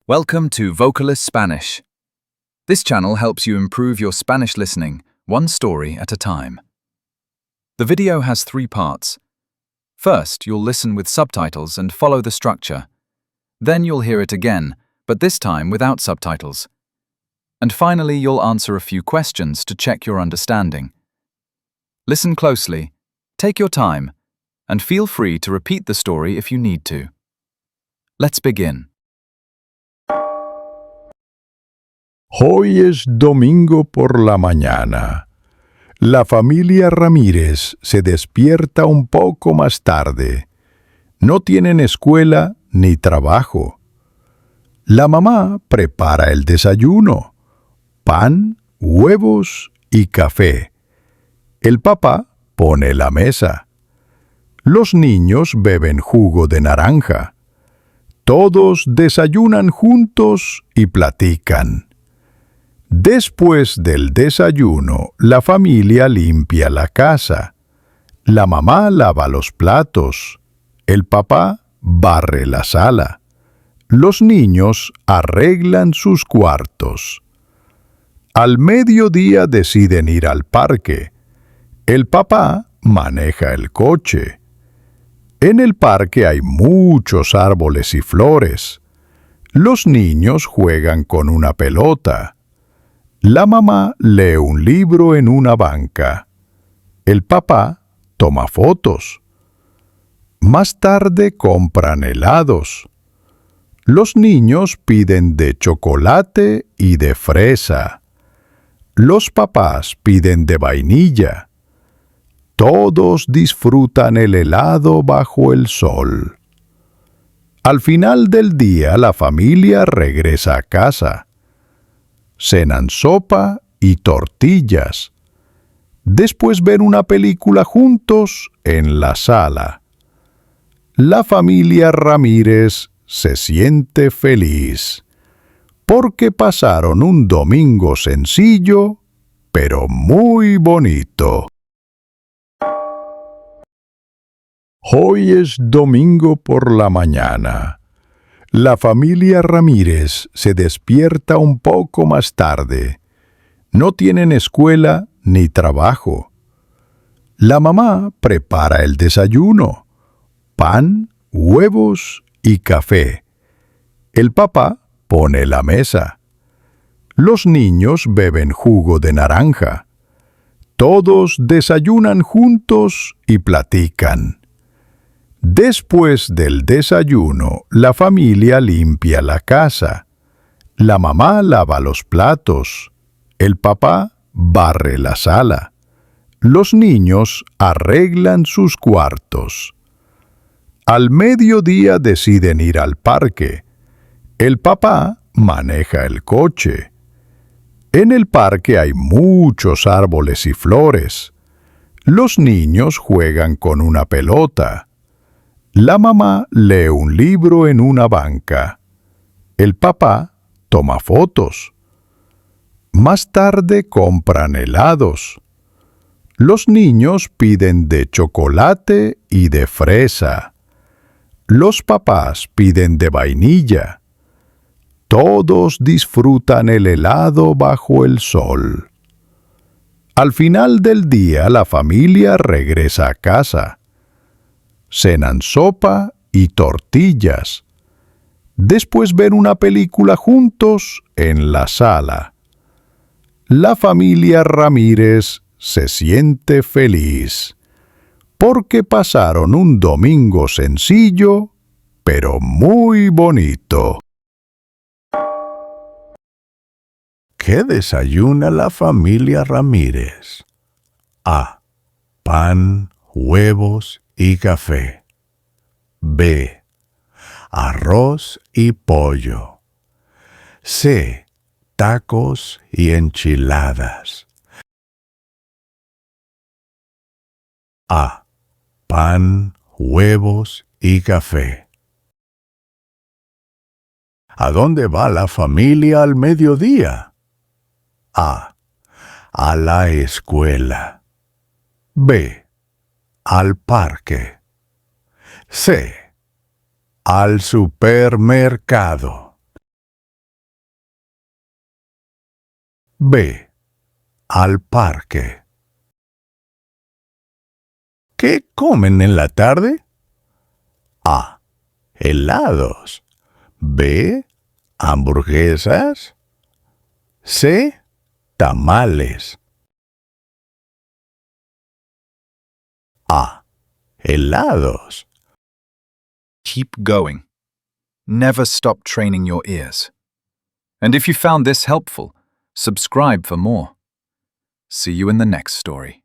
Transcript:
Welcome to Vocalist Spanish. This channel helps you improve your Spanish listening, one story at a time. The video has 3 parts. First, you'll listen with subtitles and follow the structure. Then you'll hear it again, but this time without subtitles. And finally, you'll answer a few questions to check your understanding. Listen closely, take your time, and feel free to repeat the story if you need to. Let's begin. Hoy es domingo por la mañana. La familia Ramírez se despierta un poco más tarde. No tienen escuela ni trabajo. La mamá prepara el desayuno: pan, huevos y café. El papá pone la mesa. Los niños beben jugo de naranja. Todos desayunan juntos y platican. Después del desayuno, la familia limpia la casa. La mamá lava los platos. El papá barre la sala. Los niños arreglan sus cuartos. Al mediodía deciden ir al parque. El papá maneja el coche. En el parque hay muchos árboles y flores. Los niños juegan con una pelota. La mamá lee un libro en una banca. El papá toma fotos. Más tarde compran helados. Los niños piden de chocolate y de fresa. Los papás piden de vainilla. Todos disfrutan el helado bajo el sol. Al final del día, la familia regresa a casa. Cenan sopa y tortillas. Después ven una película juntos en la sala. La familia Ramírez se siente feliz porque pasaron un domingo sencillo, pero muy bonito. Hoy es domingo por la mañana. La familia Ramírez se despierta un poco más tarde. No tienen escuela ni trabajo. La mamá prepara el desayuno: pan, huevos y café. El papá pone la mesa. Los niños beben jugo de naranja. Todos desayunan juntos y platican. Después del desayuno, la familia limpia la casa. La mamá lava los platos. El papá barre la sala. Los niños arreglan sus cuartos. Al mediodía deciden ir al parque. El papá maneja el coche. En el parque hay muchos árboles y flores. Los niños juegan con una pelota. La mamá lee un libro en una banca. El papá toma fotos. Más tarde compran helados. Los niños piden de chocolate y de fresa. Los papás piden de vainilla. Todos disfrutan el helado bajo el sol. Al final del día, la familia regresa a casa. Cenan sopa y tortillas. Después ven una película juntos en la sala. La familia Ramírez se siente feliz porque pasaron un domingo sencillo, pero muy bonito. ¿Qué desayuna la familia Ramírez? A. Pan, huevos y café. B. Arroz y pollo. C. Tacos y enchiladas. A. Pan, huevos y café. ¿A dónde va la familia al mediodía? A. A la escuela. B. Al parque. C. Al supermercado. B. Al parque. ¿Qué comen en la tarde? A. Helados. B. Hamburguesas. C. Tamales. A. Helados. Keep going. Never stop training your ears. And if you found this helpful, subscribe for more. See you in the next story.